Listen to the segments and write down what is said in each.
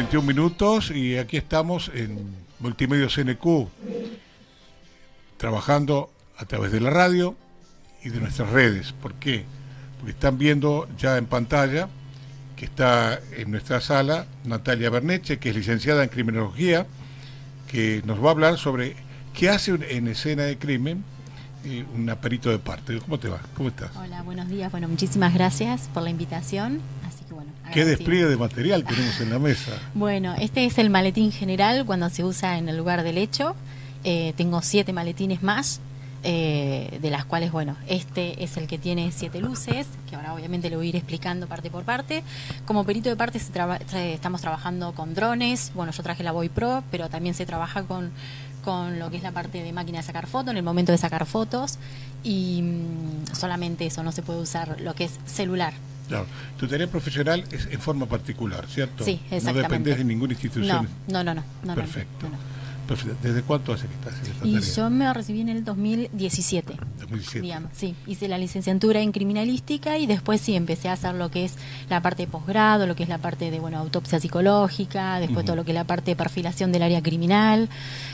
21 minutos y aquí estamos en Multimedios NQ, trabajando a través de la radio y de nuestras redes. ¿Por qué? Porque están viendo ya en pantalla que está en nuestra sala Natalia Berneche, que es licenciada en criminología, que nos va a hablar sobre qué hace en escena de crimen un perito de parte. ¿Cómo te va? ¿Cómo estás? Hola, buenos días. Bueno, muchísimas gracias por la invitación. Así que bueno, ¿qué despliegue de material tenemos en la mesa? Bueno, este es el maletín general cuando se usa en el lugar del hecho. Tengo 7 maletines más, de las cuales, bueno, este es el que tiene 7 luces, que ahora obviamente le voy a ir explicando parte por parte. Como perito de parte estamos trabajando con drones. Bueno, yo traje la Voy Pro, pero también se trabaja con lo que es la parte de máquina de sacar fotos, en el momento de sacar fotos, y solamente eso, no se puede usar lo que es celular. Claro. Tu tarea profesional es en forma particular, ¿cierto? Sí, exactamente. No dependés de ninguna institución. No. Perfecto. No. Perfecto. ¿Desde cuánto hace que estás en esta Y tarea? yo me recibí en el 2017. 2017. Digamos, sí, hice la licenciatura en criminalística y después sí empecé a hacer lo que es la parte de posgrado, lo que es la parte de autopsia psicológica, después todo lo que es la parte de perfilación del área criminal,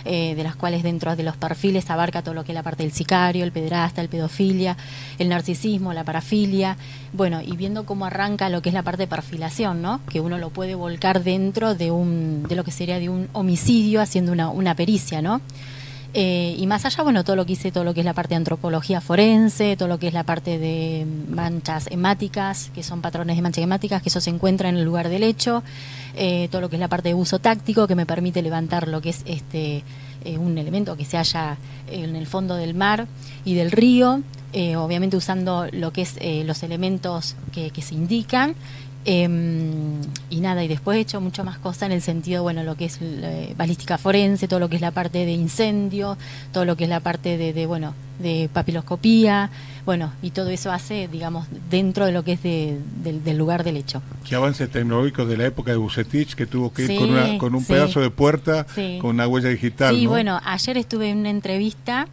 de las cuales dentro de los perfiles abarca todo lo que es la parte del sicario, el pederasta, el pedofilia, el narcisismo, la parafilia, bueno, y viendo cómo arranca lo que es la parte de perfilación, ¿no? Que uno lo puede volcar dentro de lo que sería de un homicidio haciendo una pericia, ¿no? Y más allá, bueno, todo lo que hice, todo lo que es la parte de antropología forense, todo lo que es la parte de manchas hemáticas, que son patrones de manchas hemáticas, que eso se encuentra en el lugar del hecho, todo lo que es la parte de uso táctico, que me permite levantar lo que es un elemento que se halla en el fondo del mar y del río, obviamente usando lo que es los elementos que se indican. Y nada, y después he hecho mucho más cosas en el sentido, bueno, lo que es balística forense, todo lo que es la parte de incendio, todo lo que es la parte de papiloscopía, bueno, y todo eso hace, digamos, dentro de lo que es del lugar del hecho. ¿Qué avances tecnológicos de la época de Bucetich, que tuvo que ir con un pedazo de puerta, con una huella digital? Sí, ¿no? bueno, ayer estuve en una entrevista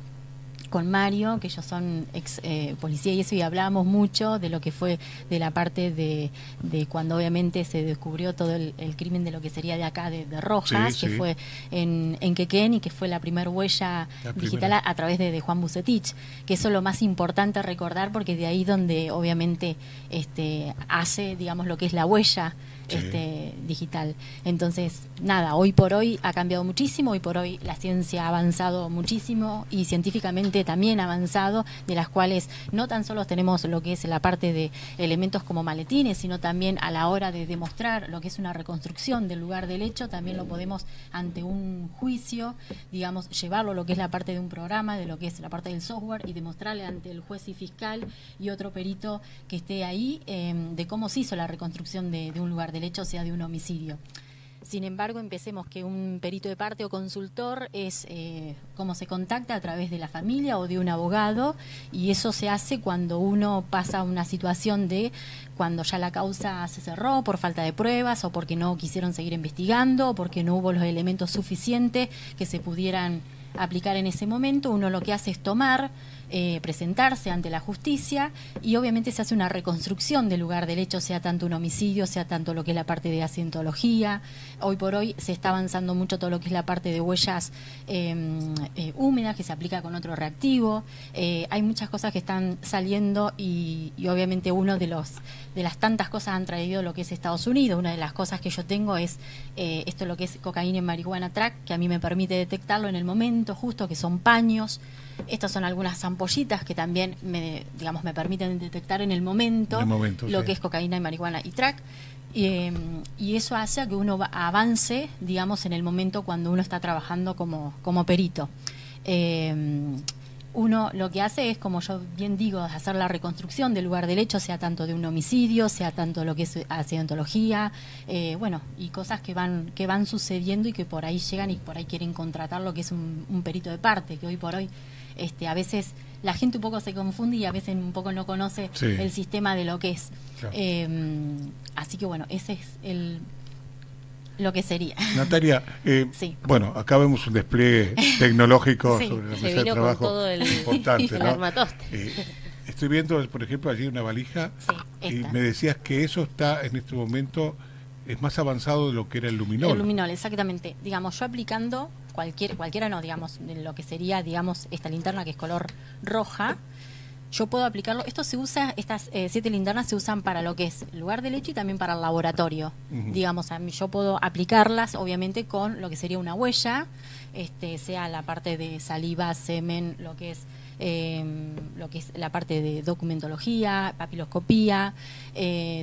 con Mario, que ellos son ex policía y eso, y hablábamos mucho de lo que fue de la parte de cuando obviamente se descubrió todo el crimen de lo que sería de acá de Rojas, que fue en Quequén, y que fue la primera huella digital a través de Juan Bucetich, que eso es lo más importante recordar, porque de ahí donde obviamente hace, digamos, lo que es la huella digital. Entonces, nada, hoy por hoy ha cambiado muchísimo, hoy por hoy la ciencia ha avanzado muchísimo y científicamente también ha avanzado, de las cuales no tan solo tenemos lo que es la parte de elementos como maletines, sino también a la hora de demostrar lo que es una reconstrucción del lugar del hecho, también lo podemos ante un juicio, digamos, llevarlo a lo que es la parte de un programa, de lo que es la parte del software, y demostrarle ante el juez y fiscal y otro perito que esté ahí, de cómo se hizo la reconstrucción de un lugar del hecho, o sea, de un homicidio. Sin embargo, empecemos que un perito de parte o consultor es cómo se contacta a través de la familia o de un abogado, y eso se hace cuando uno pasa una situación de cuando ya la causa se cerró por falta de pruebas, o porque no quisieron seguir investigando, o porque no hubo los elementos suficientes que se pudieran aplicar en ese momento. Uno lo que hace es tomar, presentarse ante la justicia, y obviamente se hace una reconstrucción del lugar del hecho, sea tanto un homicidio, sea tanto lo que es la parte de accidentología. Hoy por hoy se está avanzando mucho todo lo que es la parte de huellas húmedas, que se aplica con otro reactivo. Hay muchas cosas que están saliendo, y obviamente uno de las tantas cosas han traído lo que es Estados Unidos. Una de las cosas que yo tengo es esto, lo que es cocaína y marihuana track, que a mí me permite detectarlo en el momento justo, que son paños. Estas son algunas ampollitas que también me permiten detectar en el momento lo que es cocaína y marihuana y crack. Y eso hace a que uno avance, digamos, en el momento cuando uno está trabajando como perito. Uno lo que hace es, como yo bien digo, hacer la reconstrucción del lugar del hecho, sea tanto de un homicidio, sea tanto lo que es accidentología, y cosas que van sucediendo y que por ahí llegan y por ahí quieren contratar lo que es un perito de parte, que hoy por hoy a veces la gente un poco se confunde y a veces un poco no conoce el sistema de lo que es. Claro. Así que bueno, ese es lo que sería. Natalia, bueno, acá vemos un despliegue tecnológico sobre la mesa de trabajo con todo importante, el armatoste. Estoy viendo, por ejemplo, allí una valija, y me decías que eso está en este momento es más avanzado de lo que era el luminol. El luminol, exactamente. Digamos, yo aplicando cualquiera no, digamos, de lo que sería, digamos, esta linterna que es color roja, yo puedo aplicarlo. Esto se usa, estas 7 linternas se usan para lo que es el lugar de leche y también para el laboratorio. Digamos, yo puedo aplicarlas, obviamente, con lo que sería una huella, sea la parte de saliva, semen, lo que es la parte de documentología, papiloscopía,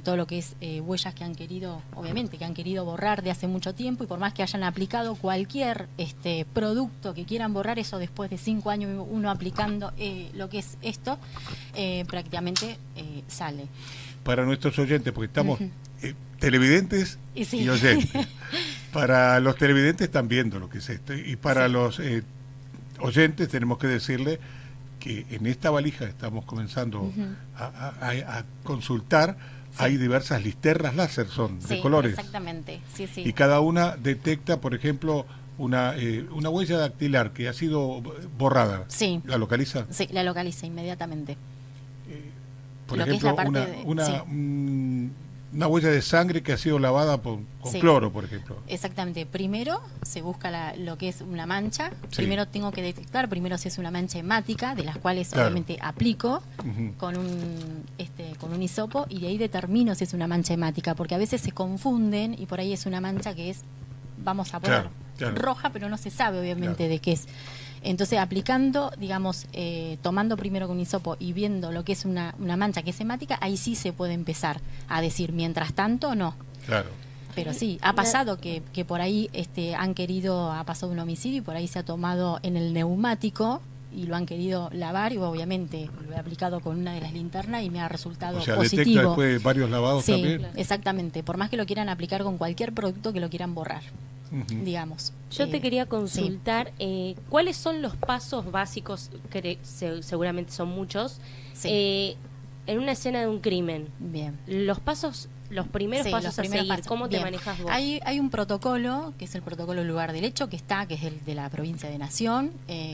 todo lo que es huellas que han querido, obviamente, que han querido borrar de hace mucho tiempo, y por más que hayan aplicado cualquier producto que quieran borrar, eso después de 5 años uno aplicando lo que es esto, prácticamente sale. Para nuestros oyentes, porque estamos televidentes y oyentes. Para los televidentes están viendo lo que es esto, y para los oyentes tenemos que decirle que en esta valija estamos comenzando a consultar, hay diversas linternas láser, son de colores. Exactamente, sí. Y cada una detecta, por ejemplo, una huella dactilar que ha sido borrada. Sí. ¿La localiza? Sí, la localiza inmediatamente. Por ejemplo, una huella de sangre que ha sido lavada con cloro, por ejemplo. Exactamente. Primero se busca lo que es una mancha. Primero tengo que detectar, si es una mancha hemática, de las cuales obviamente aplico con un hisopo, y de ahí determino si es una mancha hemática, porque a veces se confunden y por ahí es una mancha que es, vamos a poner, roja, pero no se sabe obviamente de qué es. Entonces, aplicando, digamos, tomando primero con un hisopo y viendo lo que es una mancha que es hemática, ahí sí se puede empezar a decir, mientras tanto, no. Claro. Pero sí, ha pasado que por ahí ha pasado un homicidio y por ahí se ha tomado en el neumático y lo han querido lavar, y obviamente lo he aplicado con una de las linternas y me ha resultado positivo. Detecta después de varios lavados también. Sí, exactamente. Por más que lo quieran aplicar con cualquier producto que lo quieran borrar. Digamos. Yo te quería consultar cuáles son los pasos básicos, que seguramente son muchos, en una escena de un crimen. Bien. Los primeros pasos a seguir, ¿cómo te manejas vos? Hay un protocolo, que es el protocolo lugar del hecho, que es el de la provincia de Nación.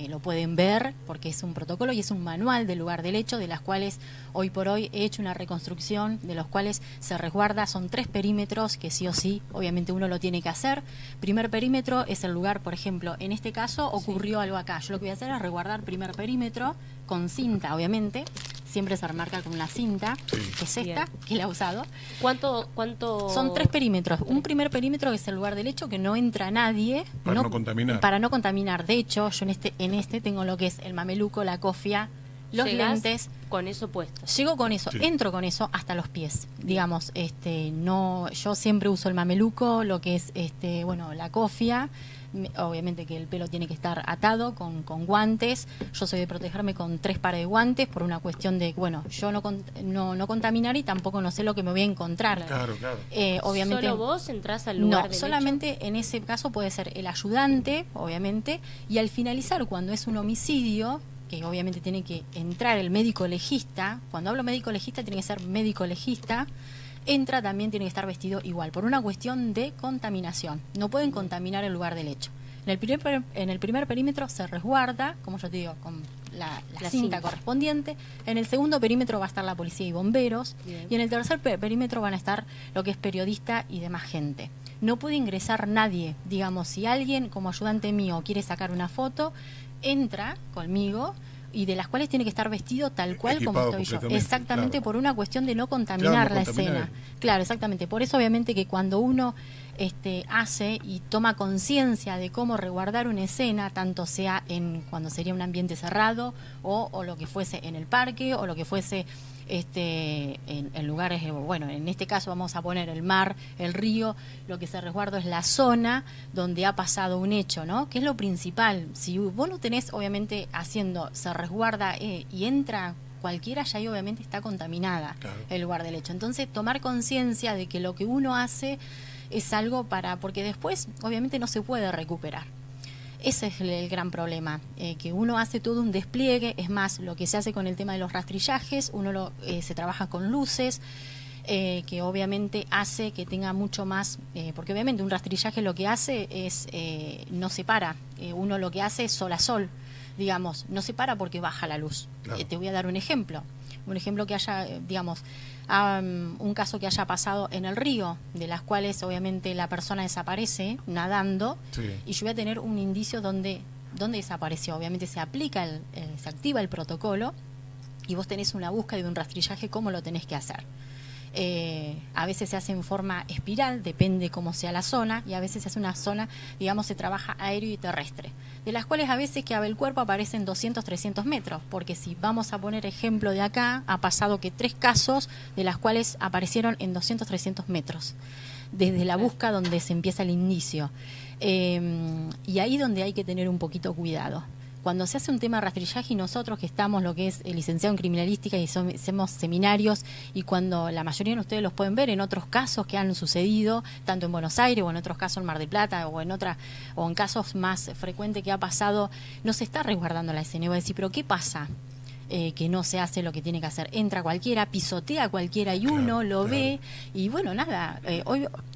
Lo pueden ver porque es un protocolo y es un manual del lugar del hecho, de las cuales hoy por hoy he hecho una reconstrucción, de los cuales se resguarda. Son 3 perímetros que sí o sí, obviamente uno lo tiene que hacer. Primer perímetro es el lugar, por ejemplo, en este caso ocurrió algo acá. Yo lo que voy a hacer es resguardar primer perímetro con cinta, obviamente. Siempre se remarca con una cinta, que es esta, que la he usado. ¿Cuánto? Son 3 perímetros. Un primer perímetro que es el lugar del hecho, que no entra nadie. Para no contaminar. Para no contaminar. De hecho, yo en este tengo lo que es el mameluco, la cofia, los lentes. Con eso puesto. Llego con eso, entro con eso hasta los pies. Digamos, no, yo siempre uso el mameluco, lo que es la cofia. Obviamente que el pelo tiene que estar atado con guantes. Yo soy de protegerme con 3 pares de guantes por una cuestión de, yo no contaminar, y tampoco no sé lo que me voy a encontrar. Claro. Obviamente, ¿Solo vos entrás al lugar del hecho? Solamente en ese caso puede ser el ayudante, obviamente, y al finalizar, cuando es un homicidio, que obviamente tiene que entrar el médico legista. Cuando hablo médico legista, tiene que ser médico legista. Entra, también tiene que estar vestido igual, por una cuestión de contaminación. No pueden contaminar el lugar del hecho. En el primer perímetro se resguarda, como yo te digo, con la cinta correspondiente. En el segundo perímetro va a estar la policía y bomberos. Bien. Y en el tercer perímetro van a estar lo que es periodista y demás gente. No puede ingresar nadie. Digamos, si alguien como ayudante mío quiere sacar una foto, entra conmigo, y de las cuales tiene que estar vestido tal cual como estoy yo. Exactamente, por una cuestión de no contaminar la escena. Claro, exactamente. Por eso obviamente que cuando uno hace y toma conciencia de cómo resguardar una escena, tanto sea cuando sería un ambiente cerrado, o lo que fuese en el parque, o lo que fuese en lugares, en este caso vamos a poner el mar, el río. Lo que se resguarda es la zona donde ha pasado un hecho, ¿no? Que es lo principal. Si vos no tenés, obviamente, se resguarda y entra cualquiera, ya ahí obviamente está contaminada el lugar del hecho. Entonces, tomar conciencia de que lo que uno hace es algo porque después, obviamente, no se puede recuperar. Ese es el gran problema, que uno hace todo un despliegue. Es más, lo que se hace con el tema de los rastrillajes, se trabaja con luces, que obviamente hace que tenga mucho más, porque obviamente un rastrillaje lo que hace es, no separa, uno lo que hace es sol a sol. digamos, no se para porque baja la luz. Claro. Te voy a dar un ejemplo que haya, digamos, un caso que haya pasado en el río, de las cuales obviamente la persona desaparece nadando, Sí. y yo voy a tener un indicio donde desapareció. Obviamente se aplica, se activa el protocolo, y vos tenés una búsqueda y un rastrillaje, cómo lo tenés que hacer. A veces se hace en forma espiral, depende cómo sea la zona, y a veces se hace una zona, digamos, se trabaja aéreo y terrestre, de las cuales a veces que el cuerpo aparece en 200, 300 metros, porque si vamos a poner ejemplo de acá, ha pasado que 3 casos de las cuales aparecieron en 200, 300 metros, desde la busca donde se empieza el indicio. Y ahí donde hay que tener un poquito cuidado. Cuando se hace un tema de rastrillaje, y nosotros que estamos, lo que es el licenciado en criminalística, y hacemos seminarios, y cuando la mayoría de ustedes los pueden ver en otros casos que han sucedido, tanto en Buenos Aires o en otros casos en Mar del Plata o en casos más frecuentes que ha pasado, no se está resguardando la escena. Y voy a decir, ¿pero qué pasa? Que no se hace lo que tiene que hacer. Entra cualquiera, pisotea a cualquiera y uno lo ve, y bueno, nada,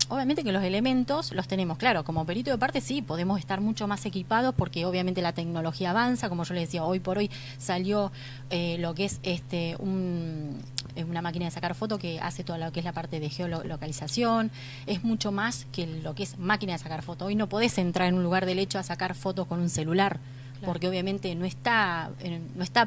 obviamente que los elementos los tenemos, claro, como perito de parte sí, podemos estar mucho más equipados porque obviamente la tecnología avanza, como yo les decía, hoy por hoy salió lo que es una máquina de sacar foto que hace todo lo que es la parte de geolocalización, es mucho más que lo que es máquina de sacar foto. Hoy no podés entrar en un lugar del hecho a sacar fotos con un celular, porque obviamente no está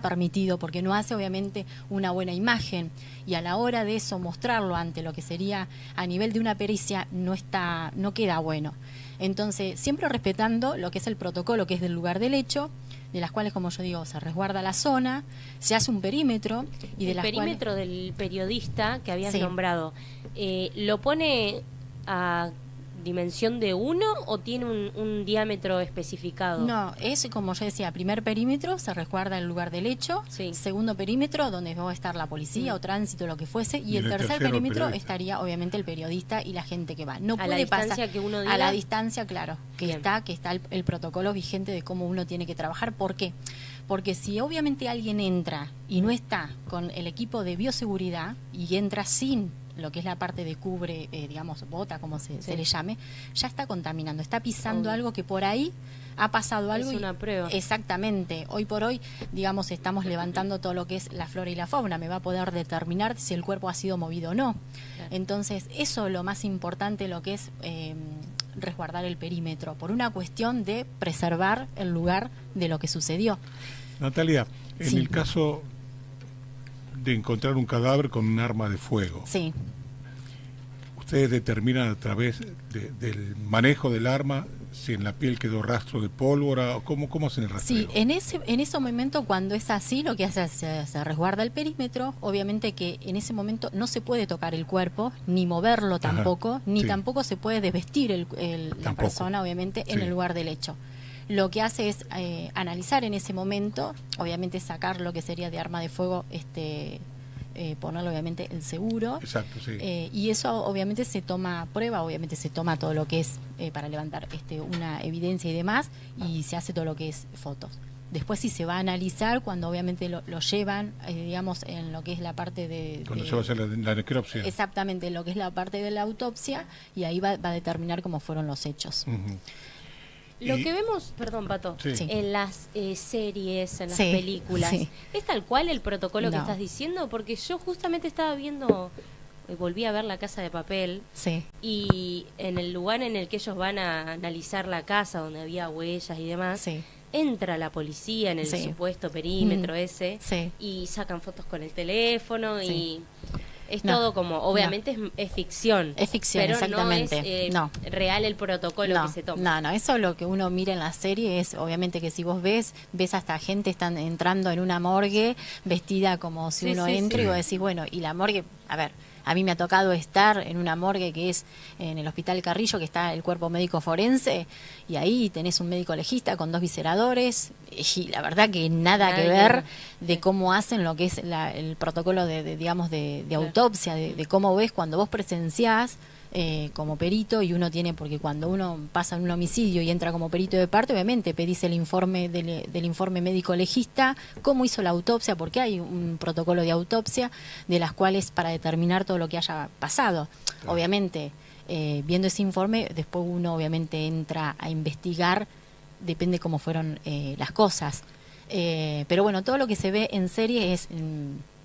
permitido, porque no hace obviamente una buena imagen, y a la hora de eso mostrarlo ante lo que sería a nivel de una pericia no queda bueno. Entonces, siempre respetando lo que es el protocolo, que es del lugar del hecho, de las cuales, como yo digo, se resguarda la zona, se hace un perímetro, y el perímetro del periodista que habías nombrado, ¿lo pone a dimensión de 1 o tiene un diámetro especificado? No, es como yo decía, primer perímetro se resguarda el lugar del hecho, segundo perímetro donde va a estar la policía o tránsito, lo que fuese, y el tercer perímetro estaría obviamente el periodista y la gente que va. No a puede la pasar distancia que uno diga. A la distancia, claro, que está el protocolo vigente de cómo uno tiene que trabajar. ¿Por qué? Porque si obviamente alguien entra y no está con el equipo de bioseguridad y entra sin lo que es la parte de cubre, digamos, bota, como se le llame, ya está contaminando, está pisando algo que por ahí ha pasado algo. Es una prueba. Exactamente. Hoy por hoy, digamos, estamos levantando todo lo que es la flora y la fauna. Me va a poder determinar si el cuerpo ha sido movido o no. Claro. Entonces, eso es lo más importante, lo que es resguardar el perímetro, por una cuestión de preservar el lugar de lo que sucedió. Natalia, en el caso de encontrar un cadáver con un arma de fuego, ¿ustedes determinan a través del manejo del arma si en la piel quedó rastro de pólvora o cómo hacen el rastreo? Sí, en ese momento, cuando es así, lo que hace se resguarda el perímetro. Obviamente que en ese momento no se puede tocar el cuerpo, ni moverlo tampoco, ni tampoco se puede desvestir la persona, obviamente, en el lugar del hecho. Lo que hace es analizar en ese momento, obviamente sacar lo que sería de arma de fuego, ponerle obviamente el seguro. Exacto, sí. Y eso obviamente se toma prueba, obviamente se toma todo lo que es para levantar una evidencia y demás, y se hace todo lo que es fotos. Después sí se va a analizar cuando obviamente lo llevan, digamos, en lo que es la parte de... Cuando se va a hacer la necropsia. Exactamente, en lo que es la parte de la autopsia, y ahí va a determinar cómo fueron los hechos. Lo que vemos, perdón, Pato, en las series, en las películas, ¿es tal cual el protocolo que estás diciendo? Porque yo justamente estaba viendo, volví a ver La Casa de Papel, y en el lugar en el que ellos van a analizar la casa, donde había huellas y demás, entra la policía en el supuesto perímetro ese, y sacan fotos con el teléfono, y... Es todo como, obviamente es ficción. Es ficción, pero exactamente. No es real el protocolo que se toma. No, eso lo que uno mira en la serie es, obviamente que si vos ves hasta gente están entrando en una morgue vestida como si uno entre y vos decís, bueno, y la morgue, a ver, a mí me ha tocado estar en una morgue que es en el Hospital Carrillo, que está el cuerpo médico forense, y ahí tenés un médico legista con 2 visceradores, y la verdad que nada que ver de cómo hacen lo que es el protocolo de autopsia, de cómo ves cuando vos presenciás como perito, y uno tiene, porque cuando uno pasa en un homicidio y entra como perito de parte, obviamente pedís el informe del informe médico legista, cómo hizo la autopsia, porque hay un protocolo de autopsia de las cuales para determinar todo lo que haya pasado. Obviamente, viendo ese informe, después uno obviamente entra a investigar, depende cómo fueron las cosas. Pero bueno, todo lo que se ve en serie es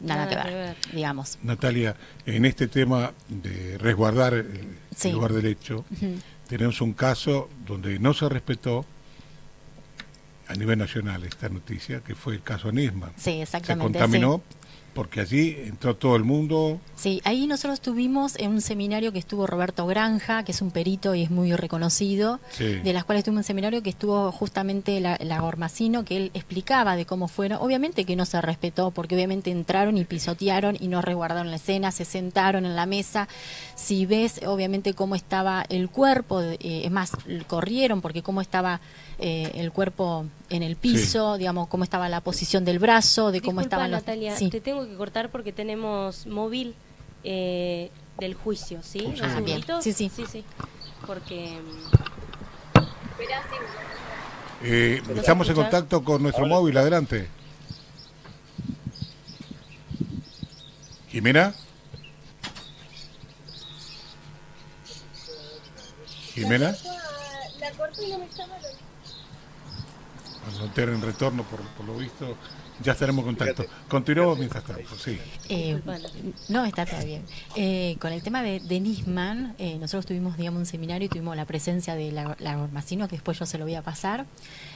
nada que ver, digamos. Natalia, en este tema de resguardar el lugar del hecho, tenemos un caso donde no se respetó a nivel nacional esta noticia, que fue el caso Nisman. Sí, exactamente. Se contaminó porque allí entró todo el mundo. Sí, ahí nosotros tuvimos en un seminario que estuvo Roberto Granja, que es un perito y es muy reconocido, de las cuales tuvimos un seminario que estuvo justamente la Gormacino, que él explicaba de cómo fueron. Obviamente que no se respetó, porque obviamente entraron y pisotearon y no resguardaron la escena, se sentaron en la mesa. Si ves, obviamente, cómo estaba el cuerpo, es más, corrieron porque cómo estaba el cuerpo en el piso, digamos, cómo estaba la posición del brazo, de cómo estaban los... Natalia, te tengo que cortar porque tenemos móvil del juicio, ¿sí? ¿Unos segunditos? Sí. Porque... estamos en contacto con nuestro móvil, adelante. ¿Jimena? ¿Jimena? La corto y no me llama. Al no tener en retorno, por lo visto, ya estaremos en contacto. Continuamos mientras tanto, sí. No, está todo bien. Con el tema de Nisman, nosotros tuvimos, digamos, un seminario y tuvimos la presencia de la Gormacino, que después yo se lo voy a pasar,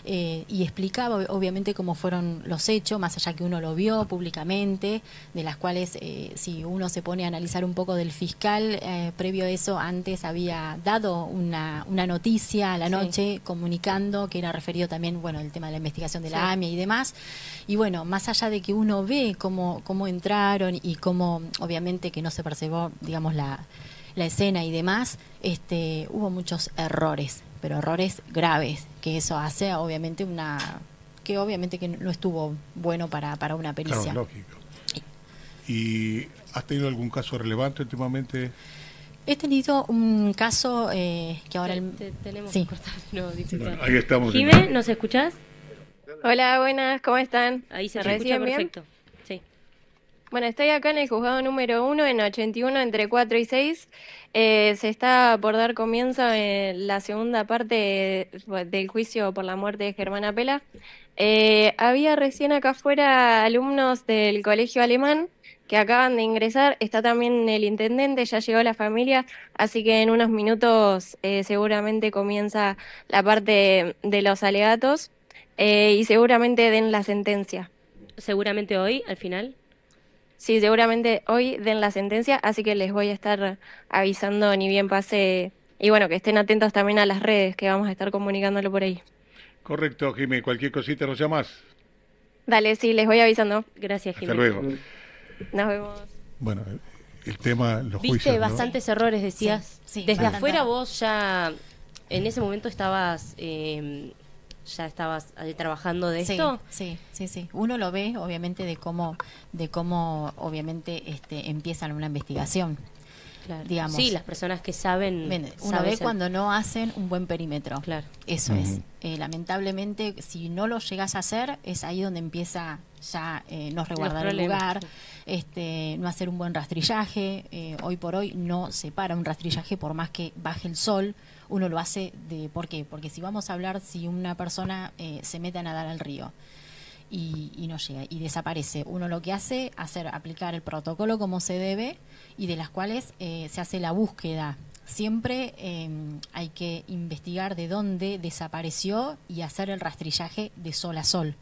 y explicaba obviamente cómo fueron los hechos, más allá que uno lo vio públicamente, de las cuales, si uno se pone a analizar un poco del fiscal, previo a eso, antes había dado una noticia a la noche comunicando que era referido también, bueno, el tema de la investigación de la AMIA y demás. Y bueno, más allá de que uno ve cómo entraron y cómo, obviamente, que no se percibió, digamos, la escena y demás, hubo muchos errores, pero errores graves, que eso hace, obviamente, que obviamente que no estuvo bueno para una pericia. Claro, lógico. ¿Y has tenido algún caso relevante últimamente? He tenido un caso que ahora... tenemos que cortar. No, bueno, ahí estamos. Jimé, ¿nos escuchás? Hola, buenas, ¿cómo están? Ahí se escucha perfecto. Sí. Bueno, estoy acá en el juzgado número 1, en 81, entre 4 y 6. Se está por dar comienzo en la segunda parte del juicio por la muerte de Germán Apela. Había recién acá afuera alumnos del colegio alemán que acaban de ingresar. Está también el intendente, ya llegó la familia, así que en unos minutos seguramente comienza la parte de los alegatos. Y seguramente den la sentencia. ¿Seguramente hoy, al final? Sí, seguramente hoy den la sentencia, así que les voy a estar avisando ni bien pase. Y bueno, que estén atentos también a las redes, que vamos a estar comunicándolo por ahí. Correcto, Jimé. Cualquier cosita nos llamas. Dale, sí, les voy avisando. Gracias, Jimé. Hasta luego. Nos vemos. Bueno, el tema, los ¿viste juicios, bastantes errores, decías? Sí, desde bastante. afuera vos ya, en ese momento estabas... ¿Ya estabas trabajando de esto? Sí. Uno lo ve, obviamente, de cómo obviamente, empiezan una investigación. Claro. Digamos. Sí, las personas que saben... Uno ve cuando no hacen un buen perímetro. Claro. Eso es. Lamentablemente, si no lo llegas a hacer, es ahí donde empieza ya no resguardar el lugar, no hacer un buen rastrillaje. Hoy por hoy no se para un rastrillaje por más que baje el sol. Uno lo hace ¿por qué? Porque si vamos a hablar, si una persona se mete a nadar al río y no llega y desaparece, uno lo que hace aplicar el protocolo como se debe, y de las cuales se hace la búsqueda. Siempre hay que investigar de dónde desapareció y hacer el rastrillaje de sol a sol.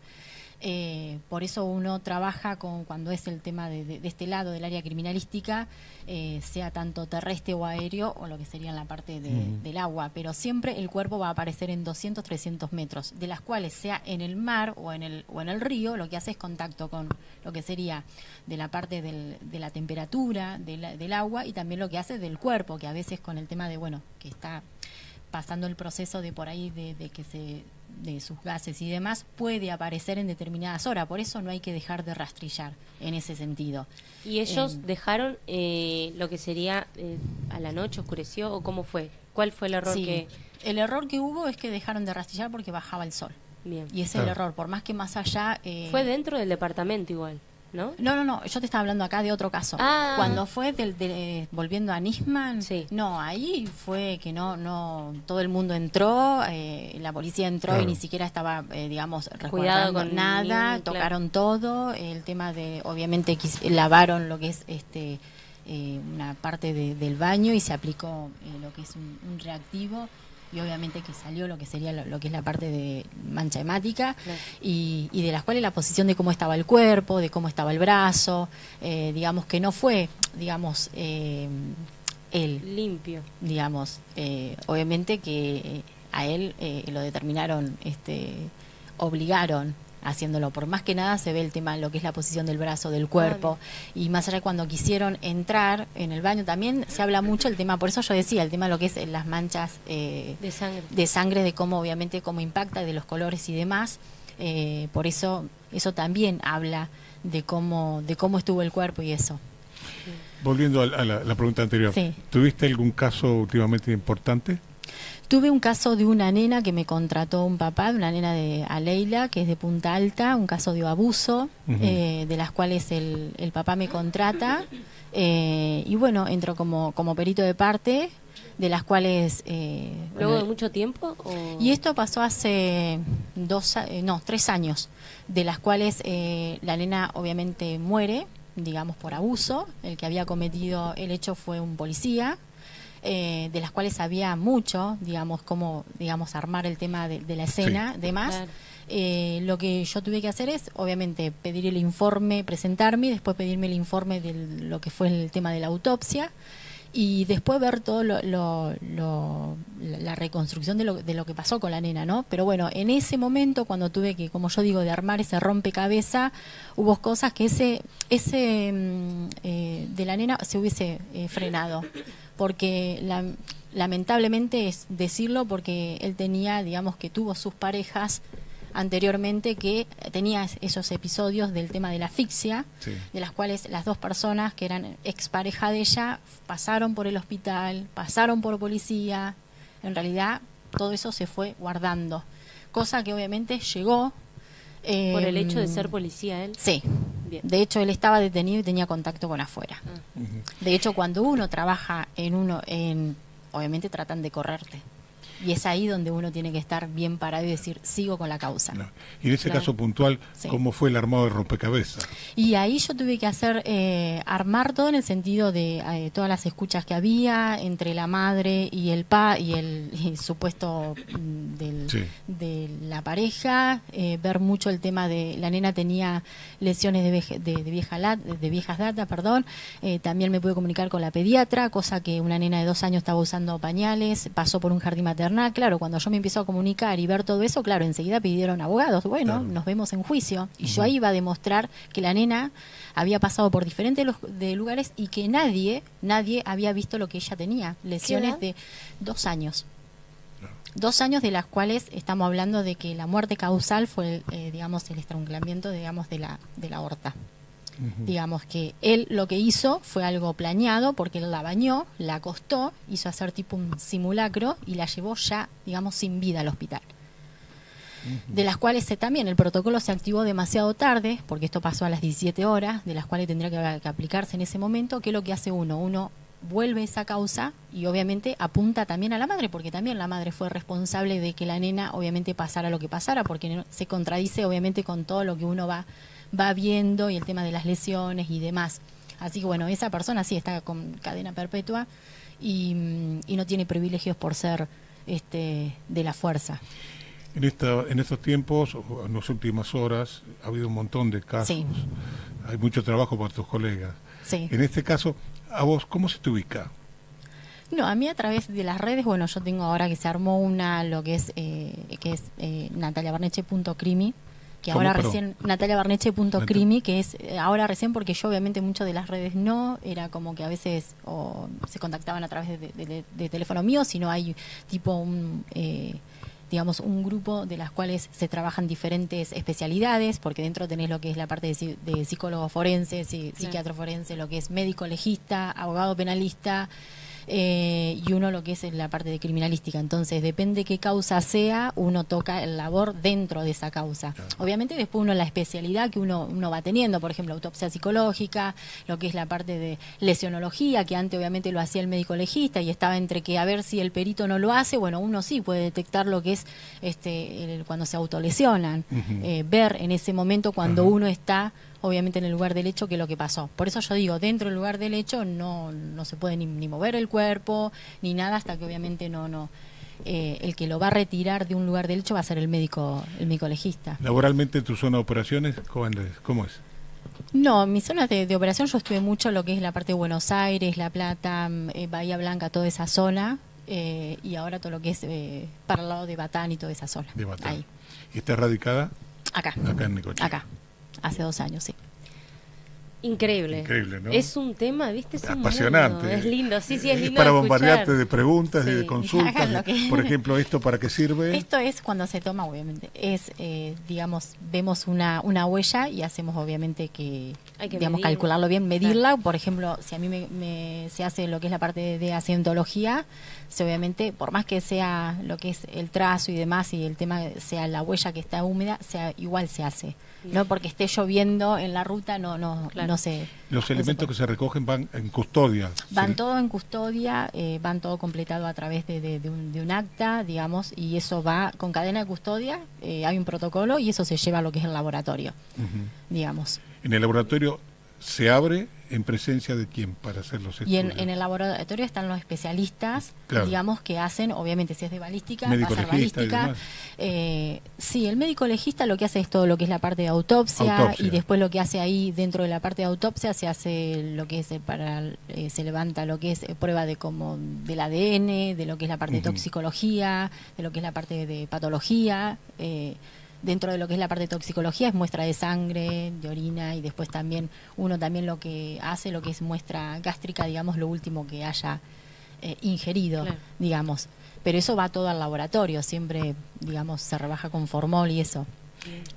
Por eso uno trabaja cuando es el tema de este lado del área criminalística, sea tanto terrestre o aéreo, o lo que sería en la parte del agua, pero siempre el cuerpo va a aparecer en 200, 300 metros, de las cuales sea en el mar o en el río, lo que hace es contacto con lo que sería de la parte de la temperatura del agua, y también lo que hace del cuerpo, que a veces con el tema que está pasando el proceso de por ahí de sus gases y demás, puede aparecer en determinadas horas. Por eso no hay que dejar de rastrillar en ese sentido. ¿Y ellos dejaron lo que sería a la noche, oscureció, o cómo fue? ¿Cuál fue el error que...? El error que hubo es que dejaron de rastrillar porque bajaba el sol. Bien. Y ese es el error, por más que más allá... Fue dentro del departamento igual. ¿no? No, yo te estaba hablando acá de otro caso. Cuando fue volviendo a Nisman, sí. No, ahí fue que no todo el mundo entró, la policía entró y ni siquiera estaba, digamos, resguardando nada, tocaron todo, el tema de, obviamente, lavaron lo que es una parte del baño y se aplicó lo que es un reactivo. Y obviamente que salió lo que sería lo que es la parte de mancha hemática, y de las cuales la posición de cómo estaba el cuerpo, de cómo estaba el brazo, digamos que no fue, digamos, él limpio, digamos, obviamente que a él lo determinaron, obligaron haciéndolo, por más que nada se ve el tema, lo que es la posición del brazo, del cuerpo, y más allá cuando quisieron entrar en el baño también se habla mucho el tema, por eso yo decía, el tema de lo que es las manchas de sangre, de cómo obviamente cómo impacta, de los colores y demás, por eso también habla de cómo estuvo el cuerpo y eso. Volviendo a la pregunta anterior, sí. ¿Tuviste algún caso últimamente importante? Tuve un caso de una nena que me contrató un papá, de una nena de Aleila, que es de Punta Alta, un caso de abuso, de las cuales el papá me contrata, y bueno, entro como perito de parte, de las cuales... ¿Luego de mucho tiempo? Y esto pasó hace 3 años, de las cuales la nena obviamente muere, digamos, por abuso. El que había cometido el hecho fue un policía, de las cuales sabía mucho, digamos, cómo, digamos, armar el tema de la escena, demás. Claro. Lo que yo tuve que hacer es, obviamente, pedir el informe, presentarme, y después pedirme el informe de lo que fue el tema de la autopsia, y después ver todo la reconstrucción de lo que pasó con la nena, ¿no? Pero bueno, en ese momento, cuando tuve que, como yo digo, de armar ese rompecabezas, hubo cosas que de la nena se hubiese frenado, porque lamentablemente es decirlo, porque él tenía, digamos, que tuvo sus parejas anteriormente, que tenía esos episodios del tema de la asfixia, de las cuales las 2 personas que eran expareja de ella pasaron por el hospital, pasaron por policía. En realidad todo eso se fue guardando, cosa que obviamente llegó por el hecho de ser policía él. Sí. Bien. De hecho él estaba detenido y tenía contacto con afuera. De hecho, cuando uno trabaja obviamente tratan de correrte. Y es ahí donde uno tiene que estar bien parado y decir, sigo con la causa. No. Y en ese caso puntual, ¿cómo fue el armado de rompecabezas? Y ahí yo tuve que hacer, armar todo en el sentido de todas las escuchas que había entre la madre y el supuesto de la pareja, ver mucho el tema de, la nena tenía lesiones de viejas datas, también me pude comunicar con la pediatra, cosa que una nena de 2 años estaba usando pañales, pasó por un jardín maternal. Claro, cuando yo me empiezo a comunicar y ver todo eso, claro, enseguida pidieron abogados, nos vemos en juicio, y yo ahí iba a demostrar que la nena había pasado por diferentes lugares y que nadie había visto lo que ella tenía, lesiones de 2 años. 2 años, de las cuales estamos hablando de que la muerte causal fue, digamos, el estrangulamiento, digamos, de la aorta. Digamos que él lo que hizo fue algo planeado, porque él la bañó, la acostó, hizo hacer tipo un simulacro y la llevó ya, digamos, sin vida al hospital. De las cuales también el protocolo se activó demasiado tarde, porque esto pasó a las 17 horas, de las cuales tendría que aplicarse en ese momento. ¿Qué es lo que hace uno vuelve esa causa y obviamente apunta también a la madre, porque también la madre fue responsable de que la nena obviamente pasara lo que pasara, porque se contradice obviamente con todo lo que uno va viendo, y el tema de las lesiones y demás. Así que bueno, esa persona sí está con cadena perpetua y no tiene privilegios por ser de la fuerza. En estos tiempos, en las últimas horas, ha habido un montón de casos. Sí. Hay mucho trabajo para tus colegas. Sí. En este caso, ¿a vos cómo se te ubica? No, a mí a través de las redes, bueno, yo tengo ahora que se armó lo que es nataliabarneche.crimi, que ahora recién, nataliabarneche.crimi, que es ahora recién, porque yo obviamente mucho de las redes no, era como que a veces se contactaban a través de teléfono mío, sino hay tipo digamos, un grupo de las cuales se trabajan diferentes especialidades, porque dentro tenés lo que es la parte de psicólogo forense, psiquiatra forense, lo que es médico legista, abogado penalista, y uno lo que es la parte de criminalística. Entonces, depende qué causa sea, uno toca el labor dentro de esa causa. Claro. Obviamente después uno la especialidad que uno va teniendo, por ejemplo, autopsia psicológica, lo que es la parte de lesionología, que antes obviamente lo hacía el médico legista y estaba entre que a ver si el perito no lo hace, bueno, uno sí puede detectar lo que es cuando se autolesionan, ver en ese momento cuando uno está obviamente en el lugar del hecho qué es lo que pasó. Por eso yo digo, dentro del lugar del hecho no se puede ni mover el cuerpo ni nada hasta que obviamente el que lo va a retirar de un lugar del hecho va a ser el médico legista. Laboralmente en tu zona de operaciones, ¿cómo es? No, en mis zonas de operación yo estuve mucho lo que es la parte de Buenos Aires, La Plata, Bahía Blanca, toda esa zona, y ahora todo lo que es para el lado de Batán y toda esa zona. De Batán. Ahí. ¿Y estás radicada? Acá. Acá en Necochea. Acá. Hace 2 años, sí. Increíble, ¿no? Es un tema, ¿viste? Es apasionante. Es lindo, sí, es lindo. Es para de bombardearte de preguntas y de consultas. Que... Por ejemplo, ¿esto para qué sirve? Esto es cuando se toma, obviamente. Es, digamos, vemos una huella y hacemos, obviamente, digamos, calcularlo bien, medirla. Claro. Por ejemplo, si a mí se hace lo que es la parte de accidentología, obviamente, por más que sea lo que es el trazo y demás, y el tema sea la huella que está húmeda, igual se hace. No porque esté lloviendo en la ruta, no sé. Los elementos que se recogen van en custodia. Van todo en custodia, van todo completado a través de un acta, digamos, y eso va con cadena de custodia, hay un protocolo y eso se lleva a lo que es el laboratorio, digamos. En el laboratorio se abre en presencia de quién para hacer los estudios. Y en el laboratorio están los especialistas, claro, digamos, que hacen, obviamente si es de balística, médico va a ser balística. Sí, el médico legista lo que hace es todo lo que es la parte de autopsia. Y después lo que hace ahí dentro de la parte de autopsia se hace lo que es se levanta lo que es prueba del ADN, de lo que es la parte de toxicología, de lo que es la parte de patología. Dentro de lo que es la parte de toxicología es muestra de sangre, de orina, y después también uno también lo que hace, lo que es muestra gástrica, digamos, lo último que haya ingerido, claro, digamos. Pero eso va todo al laboratorio, siempre, digamos, se rebaja con formol y eso.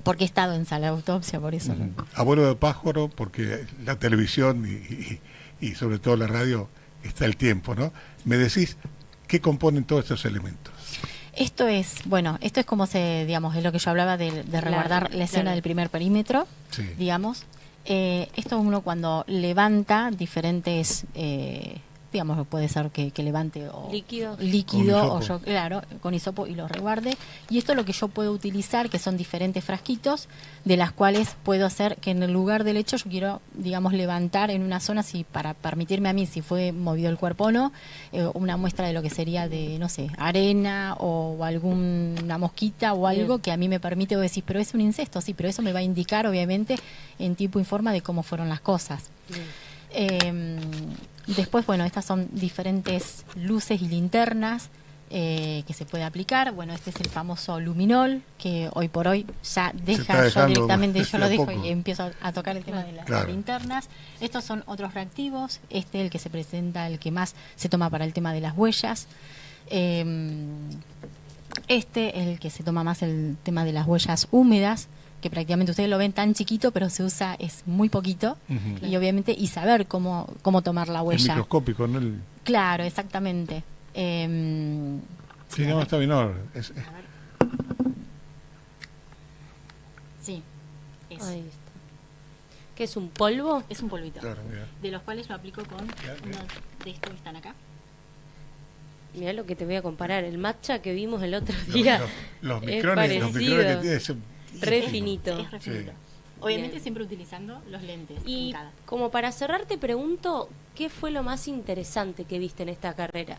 Porque he estado en sala de autopsia, por eso. Abuelo de pájaro, porque la televisión y sobre todo la radio está el tiempo, ¿no? Me decís, ¿qué componen todos estos elementos? Esto es como digamos, es lo que yo hablaba de resguardar la escena del primer perímetro, sí, digamos. Esto uno cuando levanta diferentes, digamos, puede ser que levante líquido o yo, claro, con hisopo y lo resguarde. Y esto es lo que yo puedo utilizar, que son diferentes frasquitos, de las cuales puedo hacer que en el lugar del hecho yo quiero, digamos, levantar en una zona, para permitirme a mí, si fue movido el cuerpo o no, una muestra de lo que sería de, no sé, arena o alguna mosquita o algo que a mí me permite decir, pero es un incesto, sí, pero eso me va a indicar, obviamente, en tiempo y forma de cómo fueron las cosas. Después, estas son diferentes luces y linternas que se puede aplicar. Bueno, este es el famoso luminol, que hoy por hoy ya deja, yo directamente yo lo dejo y empiezo a tocar el tema de las linternas. Estos son otros reactivos. El que se presenta, el que más se toma para el tema de las huellas. El que se toma más el tema de las huellas húmedas, que prácticamente ustedes lo ven tan chiquito, pero se usa, es muy poquito, y obviamente, y saber cómo tomar la huella. El microscópico, ¿no? Claro, exactamente. Sí, no, está bien. No, sí. Ahí está. ¿Qué es un polvo? Es un polvito. Claro, de los cuales lo aplico con uno de estos que están acá. Mirá lo que te voy a comparar. El matcha que vimos el otro día. Los micrones que tiene re finito. Es re finito. Obviamente bien, siempre utilizando los lentes. Y como para cerrar te pregunto, ¿qué fue lo más interesante que viste en esta carrera?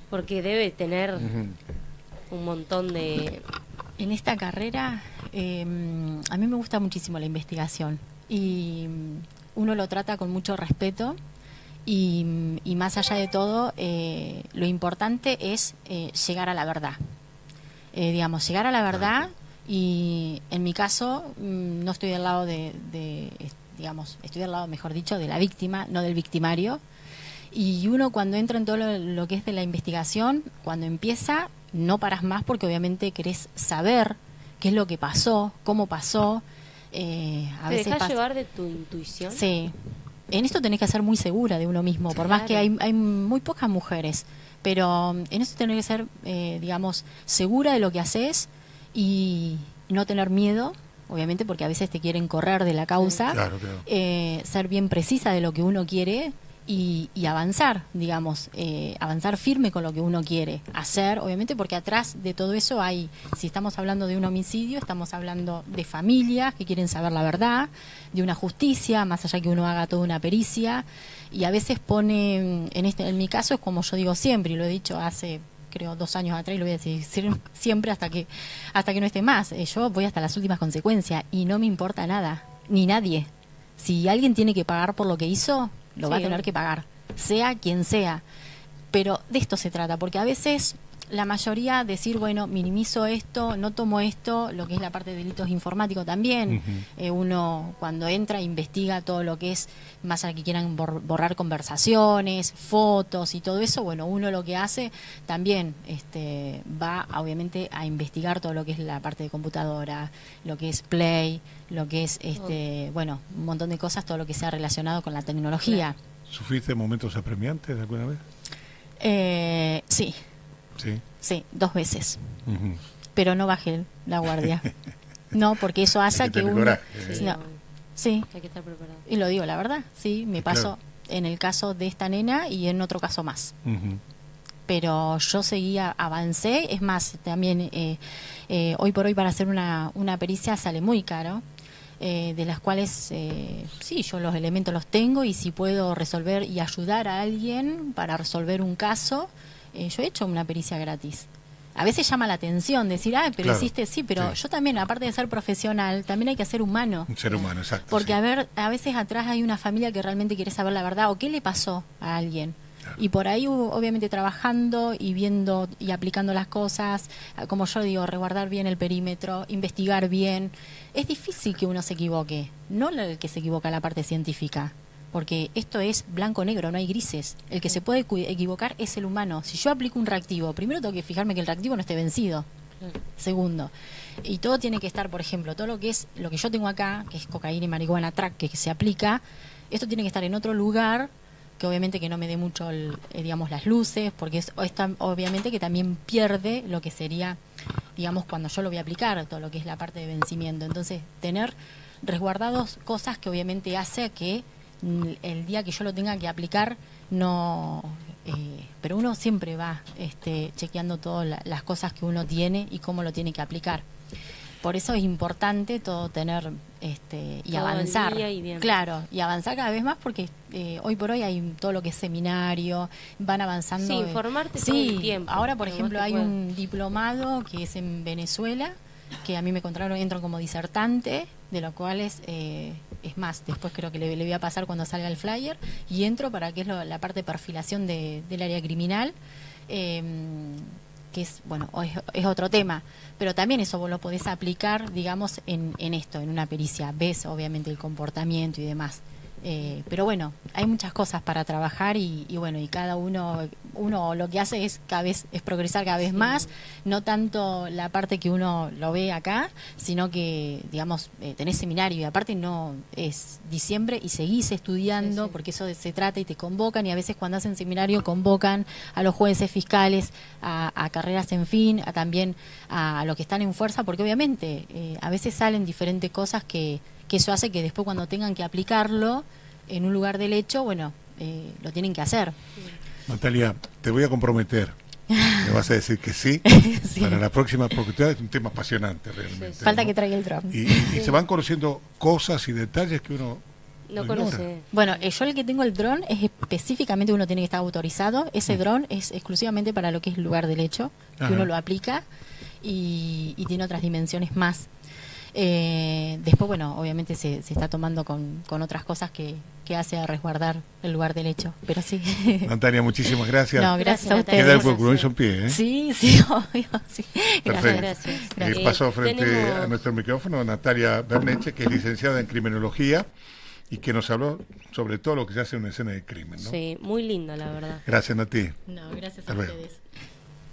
Porque debe tener un montón de... En esta carrera a mí me gusta muchísimo la investigación y uno lo trata con mucho respeto y más allá de todo lo importante es llegar a la verdad. Digamos, llegar a la verdad, y en mi caso no estoy del lado digamos, estoy del lado, mejor dicho, de la víctima, no del victimario. Y uno cuando entra en todo lo que es de la investigación, cuando empieza, no paras más porque obviamente querés saber qué es lo que pasó, cómo pasó. ¿Te dejás llevar de tu intuición? Sí, en esto tenés que ser muy segura de uno mismo, por más que hay muy pocas mujeres, pero en esto tenés que ser, digamos, segura de lo que haces y no tener miedo, obviamente, porque a veces te quieren correr de la causa, ser bien precisa de lo que uno quiere y avanzar, digamos, avanzar firme con lo que uno quiere hacer, obviamente, porque atrás de todo eso hay, si estamos hablando de un homicidio, estamos hablando de familias que quieren saber la verdad, de una justicia, más allá que uno haga toda una pericia, y a veces pone, en mi caso es como yo digo siempre, y lo he dicho hace creo 2 años atrás y lo voy a decir siempre hasta que no esté más. Yo voy hasta las últimas consecuencias y no me importa nada, ni nadie. Si alguien tiene que pagar por lo que hizo, lo va a tener que pagar, sea quien sea. Pero de esto se trata, porque a veces la mayoría decir, bueno, minimizo esto, no tomo esto, lo que es la parte de delitos informáticos también. Uno cuando entra investiga todo lo que es, más allá que quieran borrar conversaciones, fotos y todo eso, bueno, uno lo que hace también va obviamente a investigar todo lo que es la parte de computadora, lo que es Play, lo que es, bueno, un montón de cosas, todo lo que sea relacionado con la tecnología. ¿Sufriste momentos apremiantes alguna vez? Sí. Sí, 2 veces. Pero no bajé la guardia. No, porque eso hace que uno... Sí. Hay que estar preparado. Y lo digo, la verdad, sí, me pasó en el caso de esta nena y en otro caso más. Pero yo seguía, avancé. Es más, también hoy por hoy para hacer una pericia sale muy caro. De las cuales sí, yo los elementos los tengo y si puedo resolver y ayudar a alguien para resolver un caso... yo he hecho una pericia gratis. A veces llama la atención decir, pero hiciste, pero yo también, aparte de ser profesional, también hay que ser humano. Un ser humano, exacto. Porque a veces atrás hay una familia que realmente quiere saber la verdad o qué le pasó a alguien. Y por ahí, obviamente, trabajando y viendo y aplicando las cosas, como yo digo, resguardar bien el perímetro, investigar bien. Es difícil que uno se equivoque, no el que se equivoca la parte científica. Porque esto es blanco-negro, no hay grises. El que se puede equivocar es el humano. Si yo aplico un reactivo, primero tengo que fijarme que el reactivo no esté vencido. Segundo, y todo tiene que estar, por ejemplo, todo lo que es lo que yo tengo acá, que es cocaína y marihuana crack, que se aplica, esto tiene que estar en otro lugar, que obviamente que no me dé mucho, digamos, las luces, porque obviamente que también pierde lo que sería, digamos, cuando yo lo voy a aplicar, todo lo que es la parte de vencimiento. Entonces, tener resguardados cosas que obviamente hace que el día que yo lo tenga que aplicar no pero uno siempre va chequeando todas las cosas que uno tiene y cómo lo tiene que aplicar. Por eso es importante todo tener y todo avanzar y avanzar cada vez más porque hoy por hoy hay todo lo que es seminario, van avanzando, informarte todo el tiempo. Ahora por ejemplo hay un diplomado que es en Venezuela que a mí me encontraron, entro como disertante, de los cuales es más, después creo que le voy a pasar cuando salga el flyer, y entro para que es la parte de perfilación del área criminal, que es, bueno, es otro tema, pero también eso vos lo podés aplicar, digamos, en esto, en una pericia, ves obviamente el comportamiento y demás. Pero bueno, hay muchas cosas para trabajar y bueno, y cada uno lo que hace es cada vez es progresar cada vez más, no tanto la parte que uno lo ve acá, sino que digamos tenés seminario y aparte no es diciembre y seguís estudiando porque eso se trata y te convocan y a veces cuando hacen seminario convocan a los jueces fiscales, a carreras en fin, también a los que están en fuerza, porque obviamente a veces salen diferentes cosas que eso hace que después cuando tengan que aplicarlo en un lugar del hecho, bueno, lo tienen que hacer. Natalia, te voy a comprometer. Me vas a decir que sí, para la próxima, porque es un tema apasionante realmente. Falta que traiga el dron. Y se van conociendo cosas y detalles que uno no conoce. Bueno, yo el que tengo el dron es específicamente, uno tiene que estar autorizado. Ese dron es exclusivamente para lo que es el lugar del hecho, que uno lo aplica y tiene otras dimensiones más. Después, bueno, obviamente se está tomando con otras cosas que hace a resguardar el lugar del hecho, pero sí. Natalia, muchísimas gracias. No, gracias a ustedes. Queda el compromiso en pie, ¿eh? Sí, obvio, sí. Perfecto. Gracias. Pasó frente a nuestro micrófono Natalia Berneche, que es licenciada en criminología y que nos habló sobre todo lo que se hace en una escena de crimen, ¿no? Sí, muy linda, la verdad. Gracias, Nati. No, gracias a ustedes.